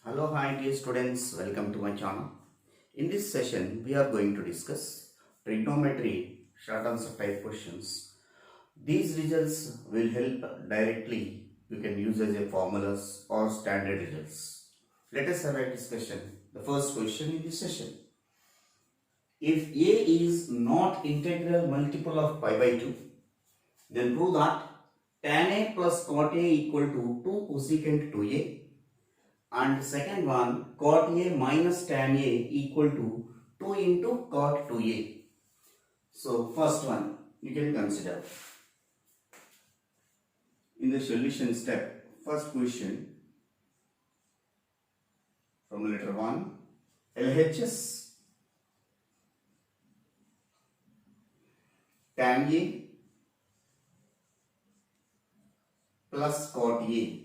Hello, hi dear students, welcome to my channel. In this session, we are going to discuss trigonometry short answer type questions. These results will help directly. You can use as a formulas or standard results. Let us have a discussion. The first question in this session. If a is not integral multiple of pi by 2, then prove that tan a plus cot a equal to 2 cosecant 2a. And second one, cot A minus tan A equal to 2 into cot 2A. So first one you can consider. In the solution step, first question from letter 1, LHS tan A plus cot A.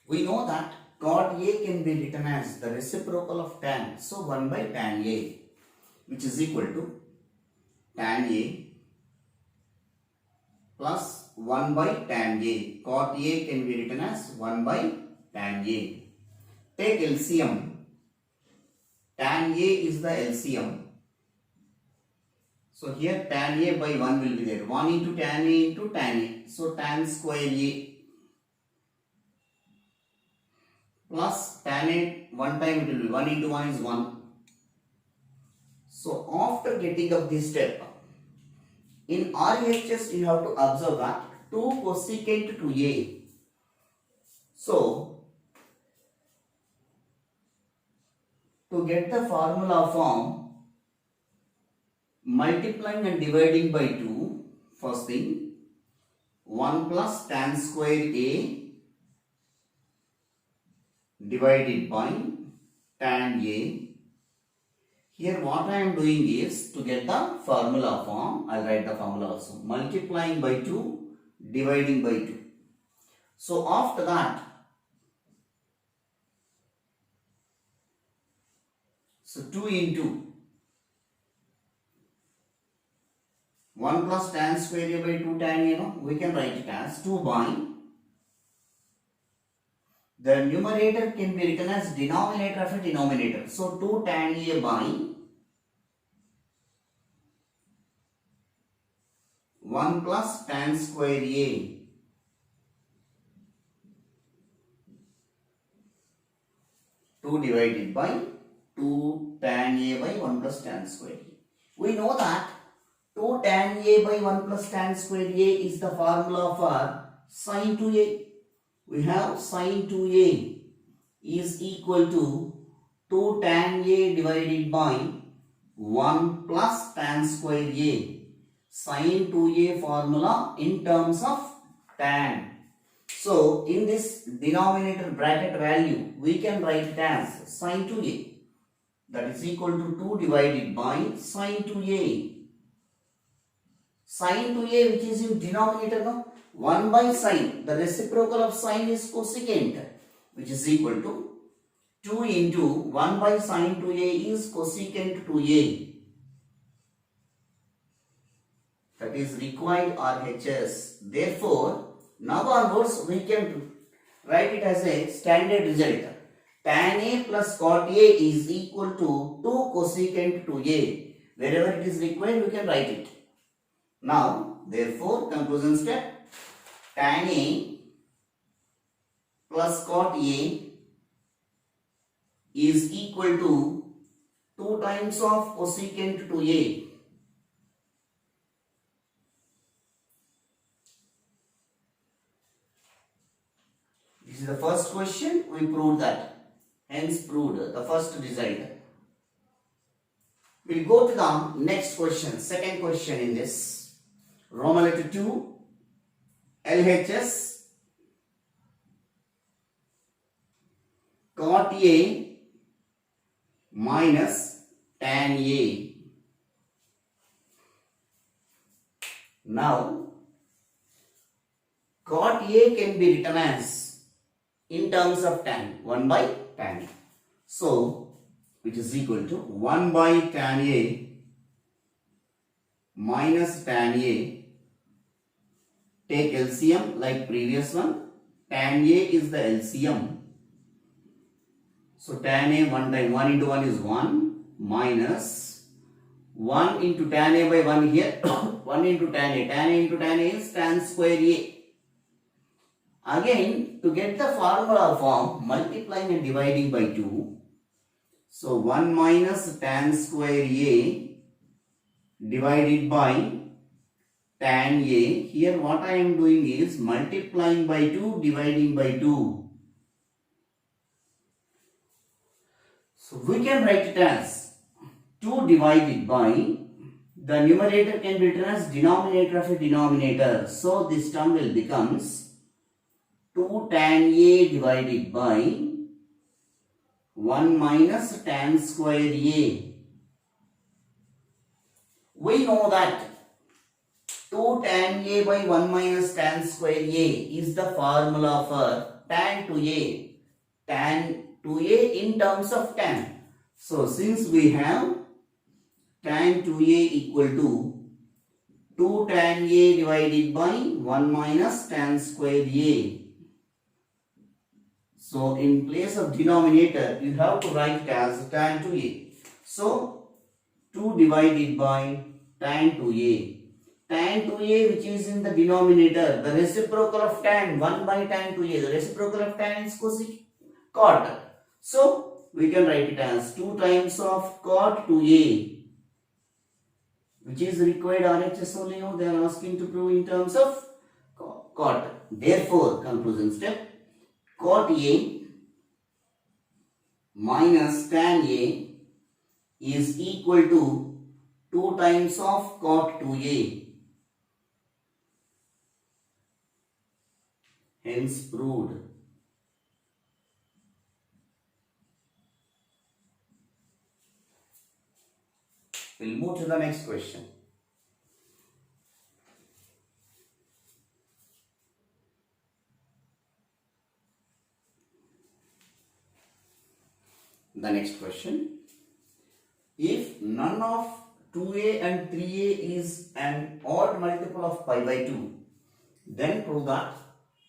We know that cot A can be written as the reciprocal of tan. So 1 by tan A, which is equal to tan A plus 1 by tan A. Cot A can be written as 1 by tan A. Take LCM. Tan A is the LCM. So here tan A by 1 will be there. 1 into tan A into tan A. So tan square A plus tan A, one time it will be 1 into 1 is 1. So after getting up this step, in RHS you have to observe that 2 cosecant to A. So to get the formula form, multiplying and dividing by 2, first thing, 1 plus tan square A divided by tan A. Here what I am doing is, to get the formula form, I will write the formula also. Multiplying by 2, dividing by 2. So after that, so 2 into 1 plus tan square A by 2 tan A, we can write it as 2 by, the numerator can be written as denominator of a denominator. So 2 tan A by 1 plus tan square A. Two divided by 2 tan A by 1 plus tan square A. We know that 2 tan A by 1 plus tan square A is the formula for sin 2A. We have sin 2A is equal to 2 tan A divided by 1 plus tan square A. Sin 2A formula in terms of tan. So in this denominator bracket value, we can write it as sin 2A. That is equal to 2 divided by sin 2A. Sin 2A, which is in denominator, no? 1 by sin. The reciprocal of sin is cosecant, which is equal to 2 into 1 by sin 2A is cosecant 2A. That is required RHS. Therefore, now onwards we can write it as a standard result. Tan A plus cot A is equal to 2 cosecant 2A. Wherever it is required, we can write it. Now, therefore, conclusion step. Tan A plus cot A is equal to 2 times of cosecant 2A. This is the first question. We proved that. Hence proved the first result. We will go to the next question. Second question in this. Roman letter 2. LHS cot A minus tan A. Now, cot A can be written as in terms of tan, 1 by tan A. So, which is equal to 1 by tan A minus tan A. Take LCM like previous one. tan A is the LCM. So tan A 1 time 1 into 1 is 1 minus 1 into tan A by 1 here 1 into tan A. Tan A into tan A is tan square A. Again, to get the formula form, multiplying and dividing by 2. So 1 minus tan square A divided by tan A. Here what I am doing is multiplying by 2, dividing by 2. So we can write it as 2 divided by, the numerator can be written as denominator of a denominator. So this term will becomes 2 tan A divided by 1 minus tan square A. We know that 2 tan A by 1 minus tan square A is the formula for tan 2A. Tan 2A in terms of tan. So since we have tan 2A equal to 2 tan A divided by 1 minus tan square A. So in place of denominator, you have to write it as tan 2A. So 2 divided by tan 2A. Tan 2A which is in the denominator, the reciprocal of tan, 1 by tan 2A. The reciprocal of tan is cot. So we can write it as 2 times of cot 2A, which is required RHS only. They are asking to prove in terms of cot. Therefore, conclusion step, cot A minus tan A is equal to 2 times of cot 2A. Hence proved. We'll move to the next question. The next question. If none of 2A and 3A is an odd multiple of pi by 2, then prove that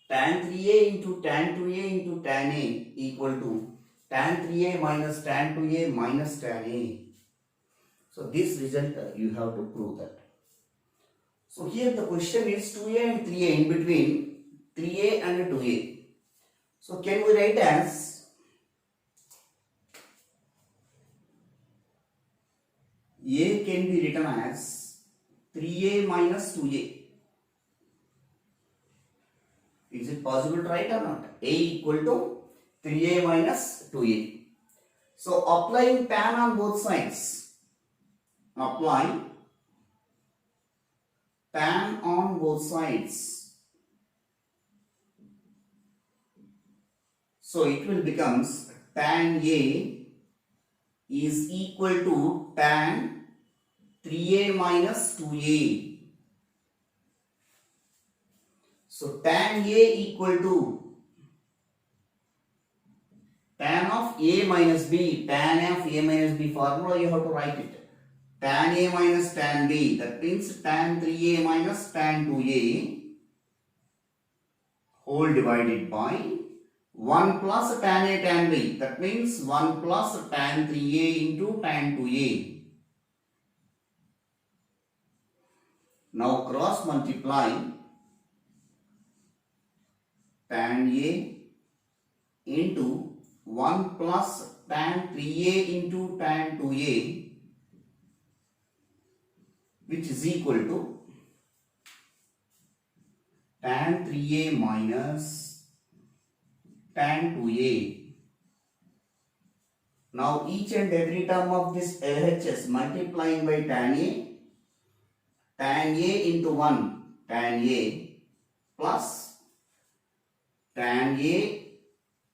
tan 3A into tan 2A into tan A equal to tan 3A minus tan 2A minus tan A. So this result you have to prove that. So here the question is 2A and 3A, in between 3A and 2A. So can we write as A can be written as 3A minus 2A. Is it possible to write or not? A equal to 3A minus 2A. So applying tan on both sides. Apply tan on both sides. So it will becomes tan A is equal to tan 3A minus 2A. So tan A equal to tan of A minus B. Tan of A minus B formula you have to write it. Tan A minus tan B, that means tan 3A minus tan 2A whole divided by 1 plus tan A tan B, that means 1 plus tan 3A into tan 2A. Now cross multiply tan A into 1 plus tan 3A into tan 2A, which is equal to tan 3A minus tan 2A. Now each and every term of this LHS multiplying by tan A into 1 tan A plus tan A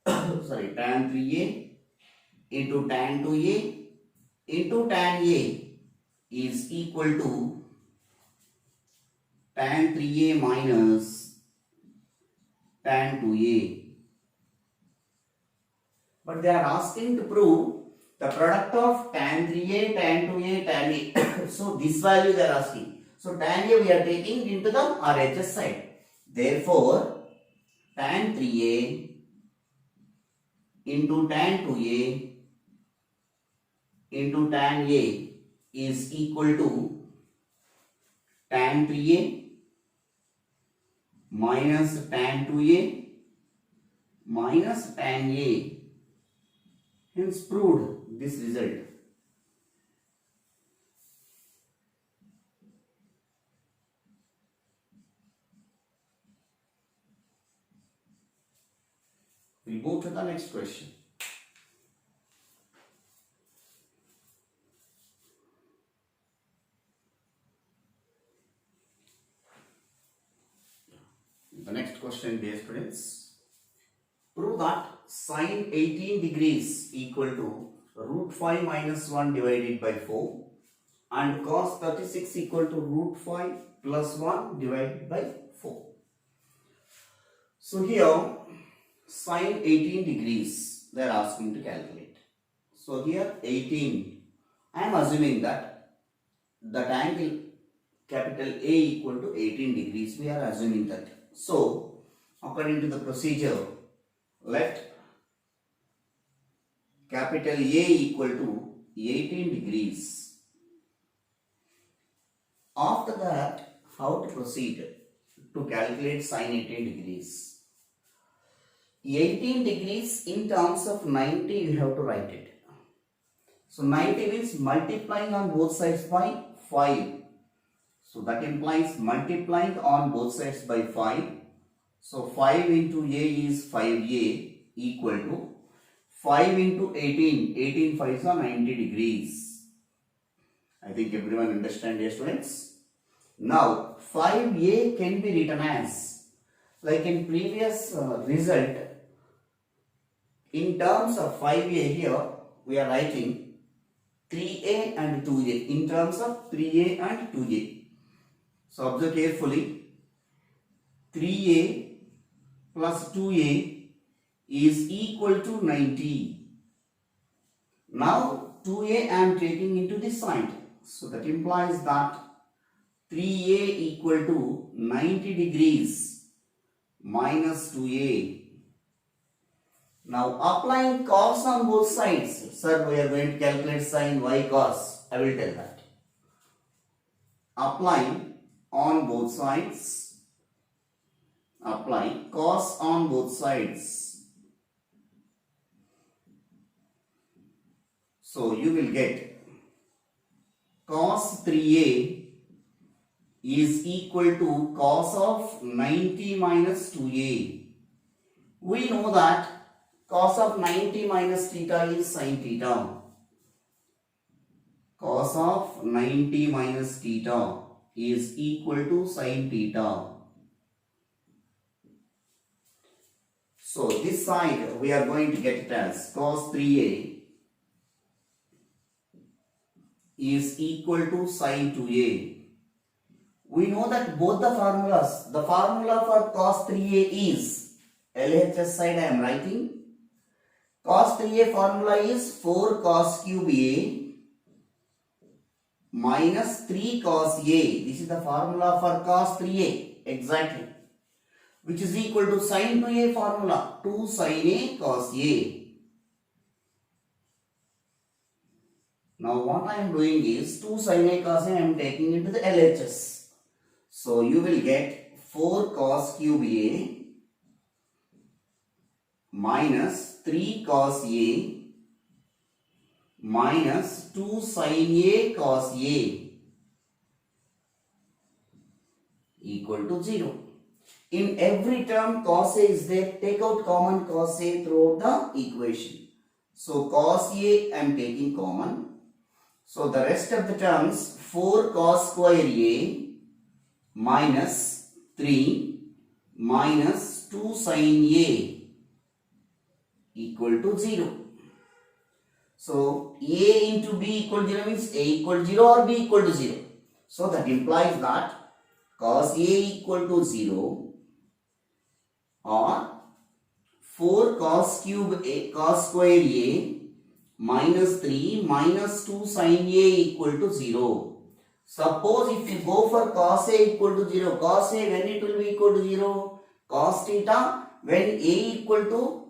tan 3A into tan 2A into tan A is equal to tan 3A minus tan 2A. But they are asking to prove the product of tan 3A, tan 2A, tan A. So this value they are asking. So tan A we are taking into the RHS side. Therefore, tan 3a into tan 2a into tan a is equal to tan 3a minus tan 2a minus tan a. Hence proved this result. We move to the next question. The next question, dear students, prove that sine 18 degrees equal to root 5 minus 1 divided by 4 and cos 36 equal to root 5 plus 1 divided by 4. So here sine 18 degrees they are asking to calculate. So here 18, I am assuming that angle capital A equal to 18 degrees, we are assuming that. So according to the procedure, let capital A equal to 18 degrees. After that, how to proceed to calculate sine 18 degrees? 18 degrees in terms of 90 you have to write it. So 90 means multiplying on both sides by 5. So that implies multiplying on both sides by 5. So 5 into A is 5A equal to 5 into 18. 18 5s are 90 degrees. I think everyone understand, dear students. Now 5A can be written as, like in previous result, in terms of 5A here we are writing 3A and 2A in terms of 3A and 2A. So observe carefully, 3A plus 2A is equal to 90. Now 2A I am taking into this side. So that implies that 3A equal to 90 degrees minus 2A. Now applying cos on both sides. Sir, we are going to calculate sin y cos. I will tell that. Applying on both sides, apply cos on both sides. So you will get cos 3a is equal to cos of 90 minus 2a. We know that cos of 90 minus theta is sin theta. Cos of 90 minus theta is equal to sin theta. So this side we are going to get it as cos 3a is equal to sin 2a. We know that both the formulas, the formula for cos 3a is, LHS side I am writing, cos 3a formula is 4 cos cube a minus 3 cos a. This is the formula for cos 3a exactly, which is equal to sin 2a formula, 2 sin a cos a. Now what I am doing is 2 sin a cos a I am taking into the LHS. So you will get 4 cos cube a minus 3 cos a minus 2 sin a cos a equal to 0. In every term cos a is there, take out common cos a throughout the equation. So cos a I am taking common. So the rest of the terms 4 cos square a minus 3 minus 2 sin a equal to 0. So a into b equal to 0 means a equal to 0 or b equal to 0. So that implies that cos a equal to 0 or 4 cos cube a cos square a minus 3 minus 2 sin a equal to 0. Suppose if you go for cos a equal to 0, cos a when it will be equal to 0? Cos theta when a equal to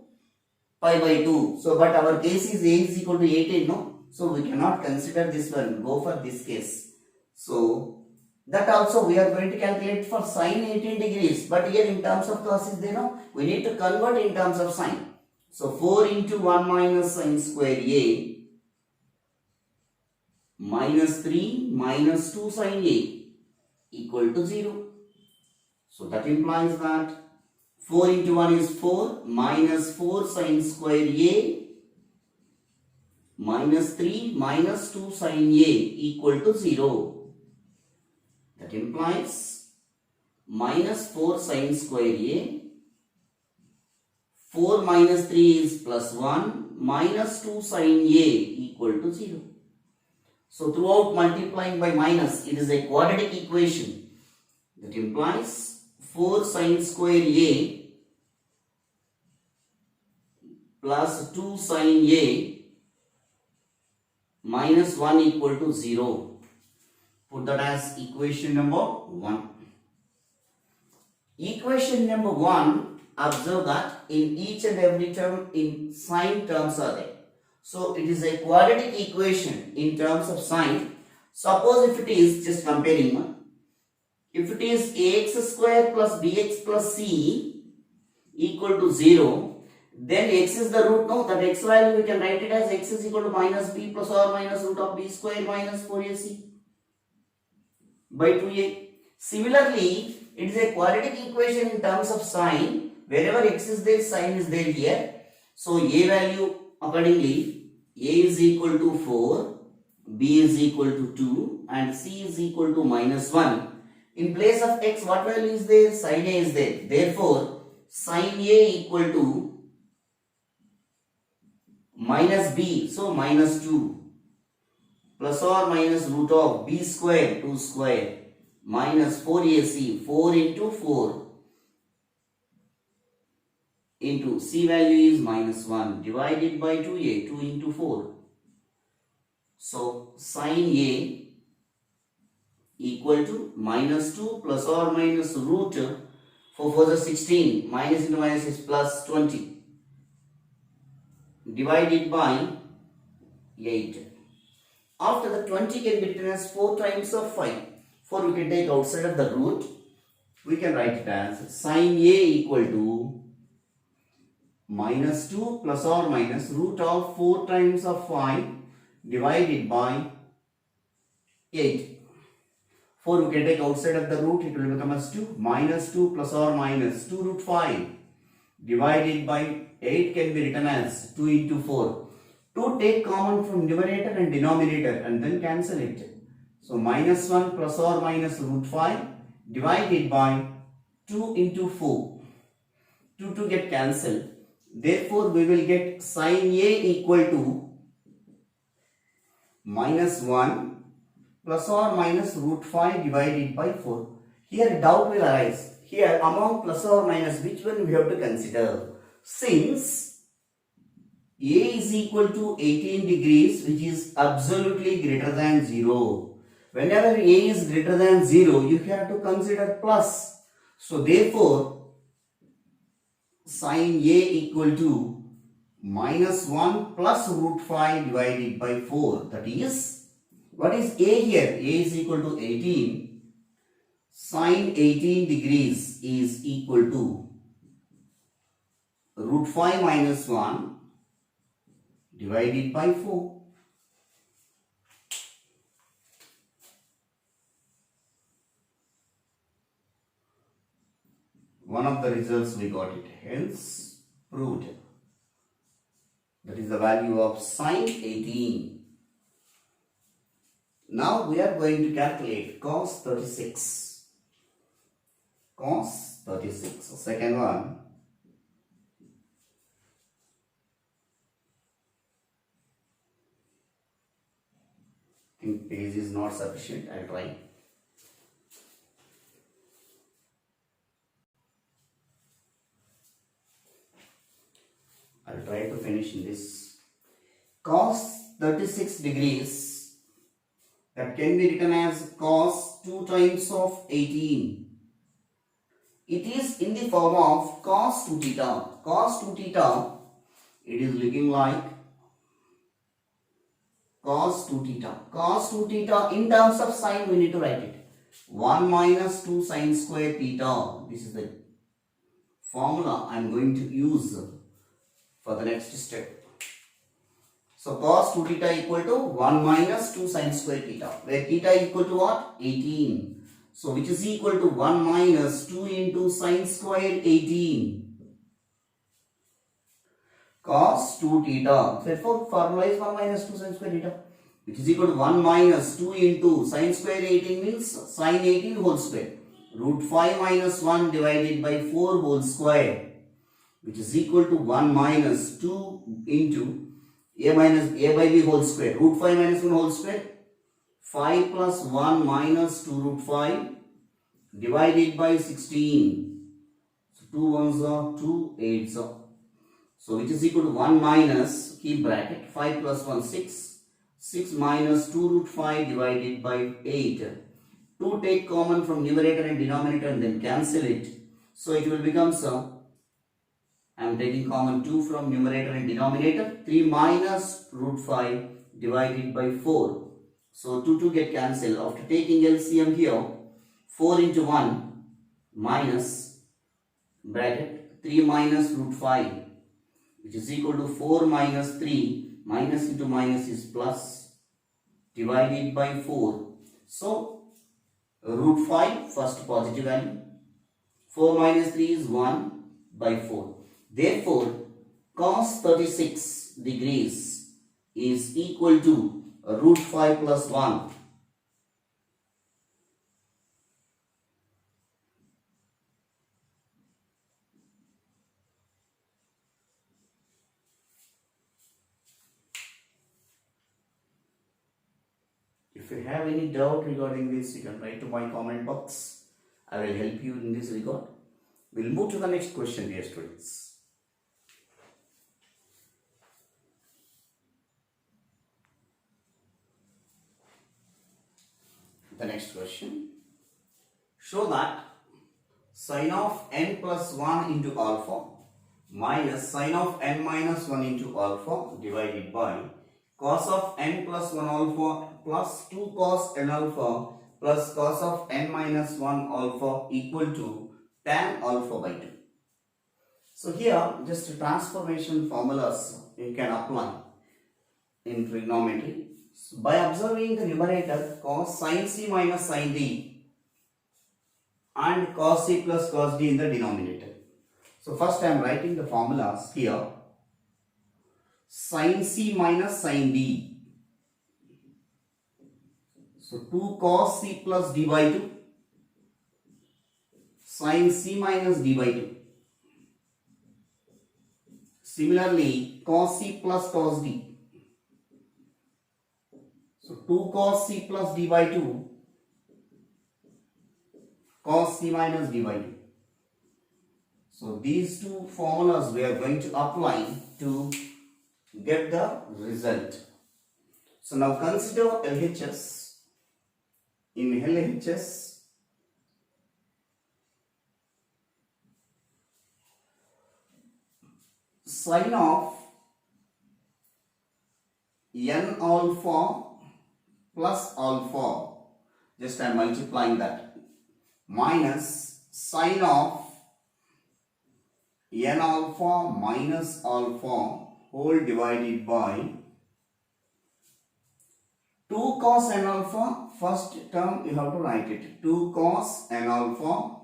pi by 2. So, but our case is a is equal to 18, no? So, we cannot consider this one, go for this case. So, that also we are going to calculate for sine 18 degrees. But here in terms of cos is there, no? We need to convert in terms of sine. So, 4 into 1 minus sine square a minus 3 minus 2 sine a equal to 0. So, that implies that 4 into 1 is 4 minus 4 sine square a minus 3 minus 2 sine a equal to 0. That implies minus 4 sine square a, 4 minus 3 is plus 1, minus 2 sine a equal to 0. So throughout multiplying by minus, it is a quadratic equation. That implies 4 sine square a plus 2 sine a minus 1 equal to 0. Put that as equation number 1. Equation number 1, observe that in each and every term in sine terms are there. So it is a quadratic equation in terms of sine. Suppose if it is, just comparing, if it is ax square plus bx plus c equal to 0, then x is the root, no? That x value we can write it as x is equal to minus b plus or minus root of b square minus 4ac by 2a. Similarly, it is a quadratic equation in terms of sine. Wherever x is there, sine is there here. So, a value accordingly, a is equal to 4, b is equal to 2 and c is equal to minus 1. In place of x, what value is there? Sine a is there. Therefore, sine a equal to minus b, so minus 2 plus or minus root of b square, 2 square minus 4ac, 4 into 4 into c value is minus 1 divided by 2a, 2 into 4. So, sine a equal to minus 2 plus or minus root 4 4 is 16, minus into minus is plus 20 divided by 8. After the 20 can be written as 4 times of 5. 4 we can take outside of the root. We can write it as sine a equal to minus 2 plus or minus root of 4 times of 5 divided by 8. 4 we can take outside of the root, it will become as 2. Minus 2 plus or minus 2 root 5 divided by 8 can be written as 2 into 4. 2 take common from numerator and denominator and then cancel it. So minus 1 plus or minus root 5 divided by 2 into 4. 2 to get cancelled. Therefore, we will get sine a equal to minus 1 plus or minus root 5 divided by 4. Here doubt will arise. Here among plus or minus, which one we have to consider? Since a is equal to 18 degrees, which is absolutely greater than 0. Whenever a is greater than 0, you have to consider plus. So therefore, sine a equal to minus 1 plus root 5 divided by 4. That is, what is a here? A is equal to 18. Sine 18 degrees is equal to root 5 minus 1 divided by 4. One of the results we got it, hence proved. That is the value of sine 18. Now we are going to calculate cos 36. Cos 36. So second one. I think page is not sufficient. I'll try. I'll try to finish in this. Cos 36 degrees, that can be written as cos 2 times of 18 it is in the form of cos 2 theta. Cos 2 theta, it is looking like cos 2 theta. Cos 2 theta, in terms of sine, we need to write it. 1 minus 2 sine square theta. This is the formula I am going to use for the next step. So cos 2 theta equal to 1 minus 2 sine square theta, where theta equal to what? 18. So which is equal to 1 minus 2 into sine square 18. Cos 2 theta. Therefore, formula is 1 minus 2 sine square theta, which is equal to 1 minus 2 into sine square 18 means sine 18 whole square. Root 5 minus 1 divided by 4 whole square, which is equal to 1 minus 2 into a by b whole square. Root 5 minus 1 whole square. 5 plus 1 minus 2 root 5 divided by 16. So 2 ones are 2, 8s are. So which is equal to 1 minus, keep bracket, 5 plus 1 6. 6 minus 2 root 5 divided by 8. 2 take common from numerator and denominator and then cancel it. So it will become I am taking common 2 from numerator and denominator. 3 minus root 5 divided by 4. So 2 get cancelled. After taking LCM here, 4 into 1 minus bracket 3 minus root 5, which is equal to 4 minus 3. Minus into minus is plus divided by 4. So root 5 first positive value. 4 minus 3 is 1 by 4. Therefore, cos 36 degrees is equal to root 5 plus 1. If you have any doubt regarding this, you can write to my comment box. I will help you in this regard. We'll move to the next question, dear students. The next question. Show that sine of n plus 1 into alpha minus sine of n minus 1 into alpha divided by cos of n plus 1 alpha plus 2 cos n alpha plus cos of n minus 1 alpha equal to tan alpha by 2. So here just transformation formulas you can apply in trigonometry. So by observing the numerator cos sin c minus sin d and cos c plus cos d in the denominator. So first I am writing the formulas here. Sin c minus sin d. So 2 cos c plus d by 2. Sin c minus d by 2. Similarly, cos c plus cos d. So 2 cos c plus d by 2, cos c minus d by 2. So these two formulas we are going to apply to get the result. So now consider LHS. In LHS, sine of n alpha plus alpha, just I am multiplying that, minus sine of n alpha minus alpha whole divided by 2 cos n alpha. First term you have to write it, 2 cos n alpha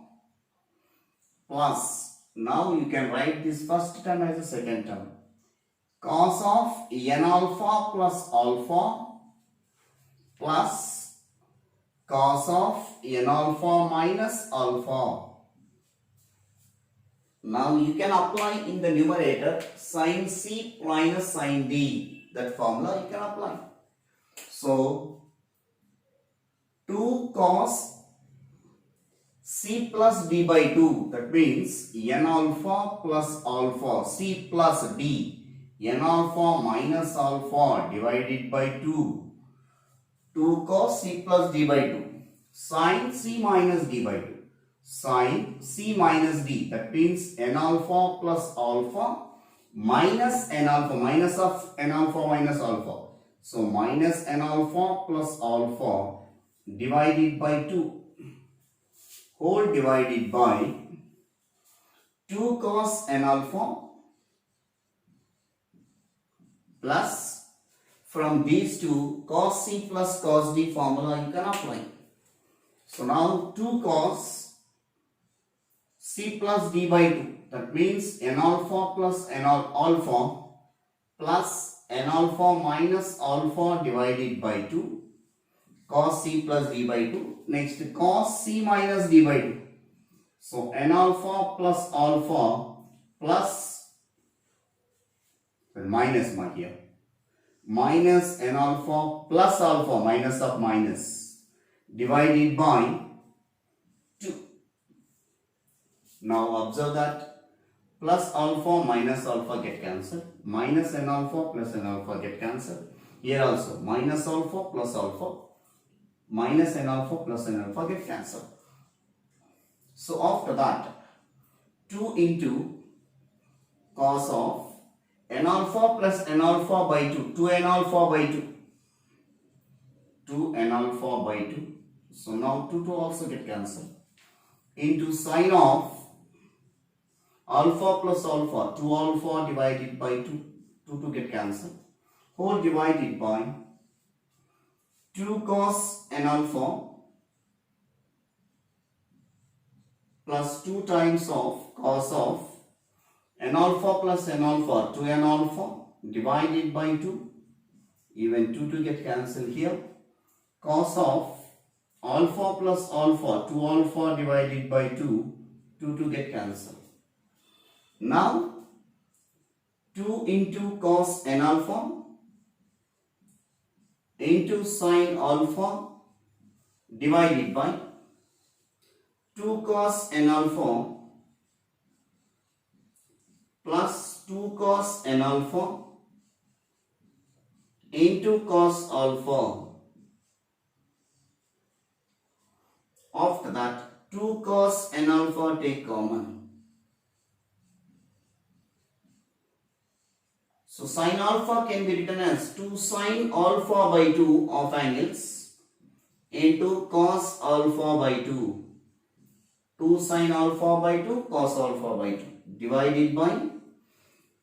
plus, now you can write this first term as a second term, cos of n alpha plus alpha plus cos of n alpha minus alpha. Now you can apply in the numerator sin c minus sin d. That formula you can apply. So 2 cos c plus d by 2. That means n alpha plus alpha, c plus d, n alpha minus alpha divided by 2. 2 cos c plus d by 2, sin c minus d by 2. sine C minus D. That means n alpha plus alpha minus n alpha, minus of n alpha minus alpha. So minus n alpha plus alpha divided by 2 whole divided by 2 cos n alpha plus, from these two, cos C plus cos D formula you can apply. So now 2 cos C plus D by 2. That means n alpha plus n alpha plus n alpha minus alpha divided by 2 cos C plus D by 2. Next cos C minus D by 2. So n alpha plus alpha plus, minus here, minus n alpha plus alpha, minus of minus, divided by 2. Now observe that plus alpha minus alpha get cancelled, minus n alpha plus n alpha get cancelled. Here also minus alpha plus alpha minus n alpha plus n alpha get cancelled. So after that 2 into cos of n alpha plus n alpha by 2, 2n alpha by 2, 2n alpha by 2. So now 2 also get cancelled, into sine of alpha plus alpha, 2 alpha divided by 2, 2 get cancelled, whole divided by 2 cos n alpha plus 2 times of cos of n alpha plus n alpha, 2n alpha divided by 2, even 2 get cancelled here, cos of alpha plus alpha, 2 alpha divided by 2, 2 get cancelled. Now 2 into cos n alpha into sin alpha divided by 2 cos n alpha plus 2 cos n alpha into cos alpha. After that 2 cos n alpha take common. So sin alpha can be written as 2 sin alpha by 2 of angles into cos alpha by 2. 2 sin alpha by 2 cos alpha by 2 divided by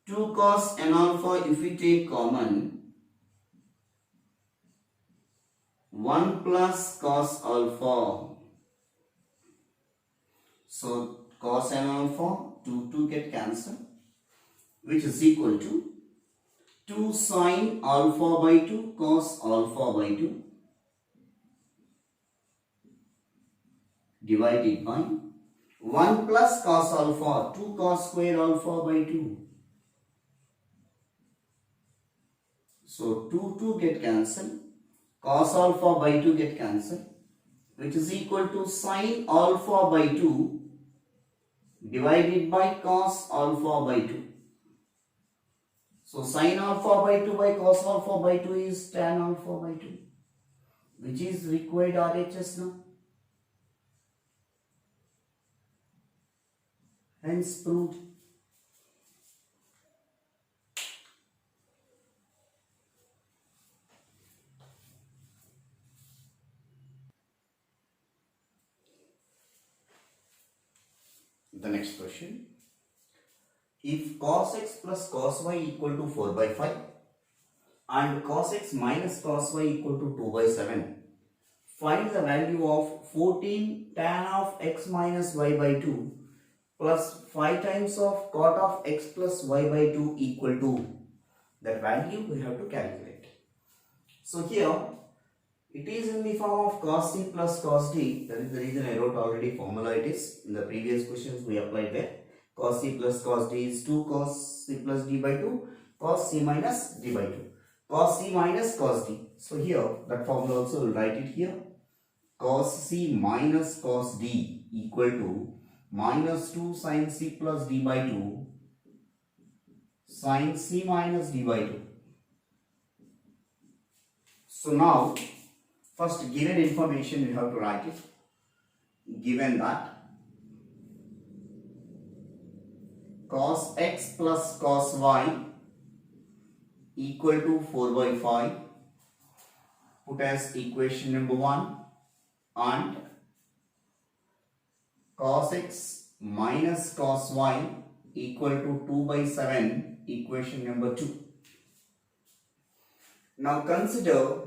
2 cos n alpha, if we take common, 1 plus cos alpha. So cos n alpha, 2 get cancelled, which is equal to 2 sin alpha by 2 cos alpha by 2 divided by 1 plus cos alpha, 2 cos square alpha by 2. So 2 get cancelled, cos alpha by 2 get cancelled, which is equal to sin alpha by 2 divided by cos alpha by 2. So sin alpha by 2 by cos alpha by 2 is tan alpha by 2, which is required RHS now. Hence proved. The next question. If cos x plus cos y equal to 4 by 5 and cos x minus cos y equal to 2 by 7, find the value of 14 tan of x minus y by 2 plus 5 times of cot of x plus y by 2 equal to. That value we have to calculate. So here it is in the form of cos c plus cos d. That is the reason I wrote already formula. It is in the previous questions we applied there. Cos c plus cos d is 2 cos c plus d by 2 cos c minus d by 2. Cos c minus cos d. So here that formula also will write it here. Cos c minus cos d equal to minus 2 sin c plus d by 2 sin c minus d by 2. So now first given information you have to write it. Given that cos x plus cos y equal to 4 by 5, put as equation number 1, and cos x minus cos y equal to 2 by 7, equation number 2. Now consider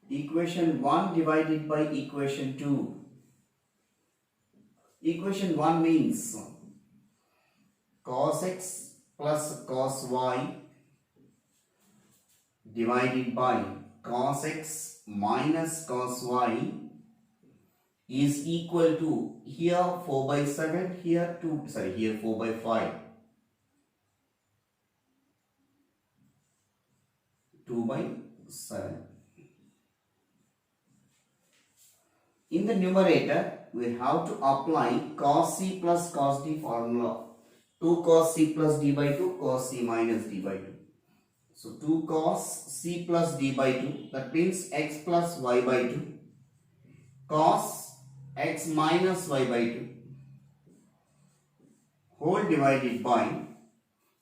equation 1 divided by equation 2. Equation 1 means cos x plus cos y divided by cos x minus cos y is equal to, here 4 by 7, here 4 by 5. 2 by 7. In the numerator, we have to apply cos c plus cos d formula. 2 cos c plus d by 2, cos c minus d by 2. So 2 cos c plus d by 2, that means x plus y by 2. Cos x minus y by 2 whole divided by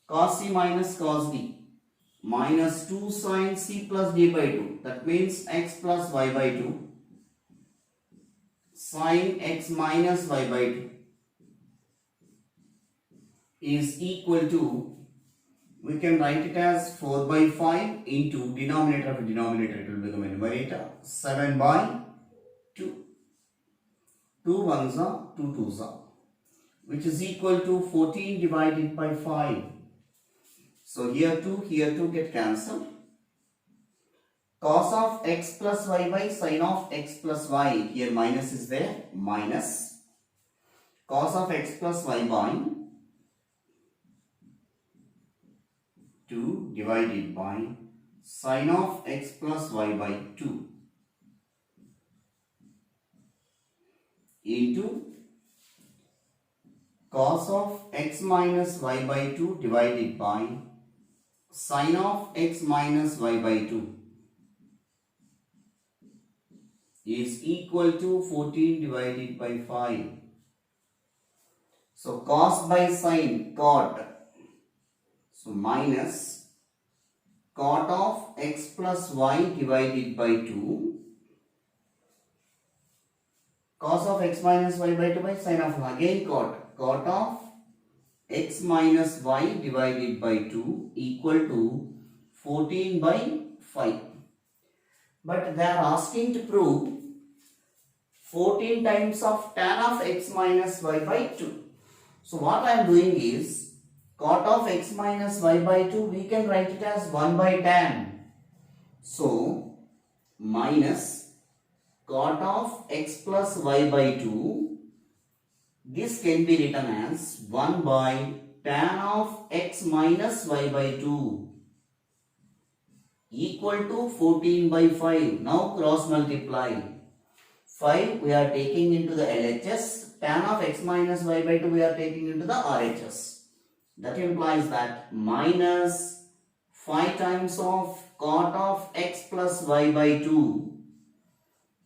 cos c minus cos d minus 2 sin c plus d by 2, that means x plus y by 2 sin x minus y by 2 is equal to, we can write it as 4 by 5 into denominator of denominator, it will become a numerator 7 by 2. 2 ones are 2 twos are, which is equal to 14 divided by 5. So here 2 get cancelled. Cos of x plus y by sin of x plus y, here minus is there, minus cos of x plus y by 2 divided by sin of x plus y by 2 into cos of x minus y by 2 divided by sin of x minus y by 2 is equal to 14 divided by 5. So cos by sin, cot. So minus cot of x plus y divided by 2. Cos of x minus y by 2 by sin of again cot. Cot of x minus y divided by 2 equal to 14 by 5. But they are asking to prove 14 times of tan of x minus y by 2. So what I am doing is, cot of x minus y by 2, we can write it as 1 by tan. So minus cot of x plus y by 2, this can be written as 1 by tan of x minus y by 2 equal to 14 by 5. Now cross multiply. 5 we are taking into the LHS, tan of x minus y by 2 we are taking into the RHS. That implies that minus 5 times of cot of x plus y by 2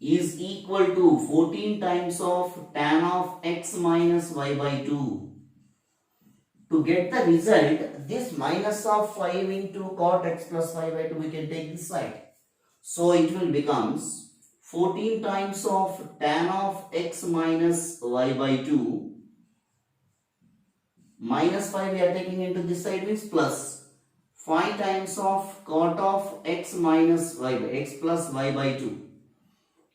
is equal to 14 times of tan of x minus y by 2. To get the result, this minus of 5 into cot x plus y by 2 we can take this side. So it will becomes 14 times of tan of x minus y by 2 minus 5 we are taking into this side means plus 5 times of cot of x minus y by x plus y by 2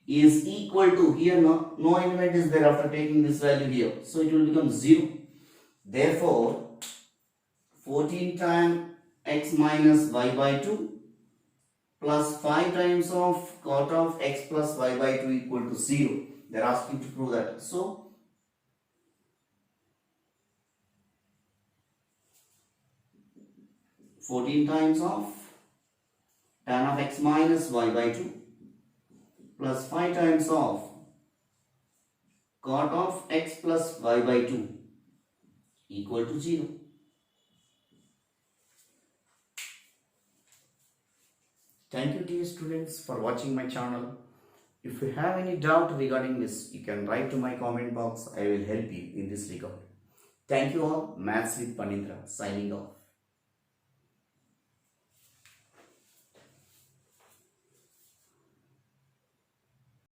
is equal to, here no element is there after taking this value here, so it will become 0. Therefore 14 times x minus y by 2 plus 5 times of cot of x plus y by 2 equal to 0. They are asking to prove that. So 14 times of tan of x minus y by 2 plus 5 times of cot of x plus y by 2 equal to 0. Thank you dear students for watching my channel. If you have any doubt regarding this, you can write to my comment box. I will help you in this regard. Thank you all. Maths with Panindra signing off.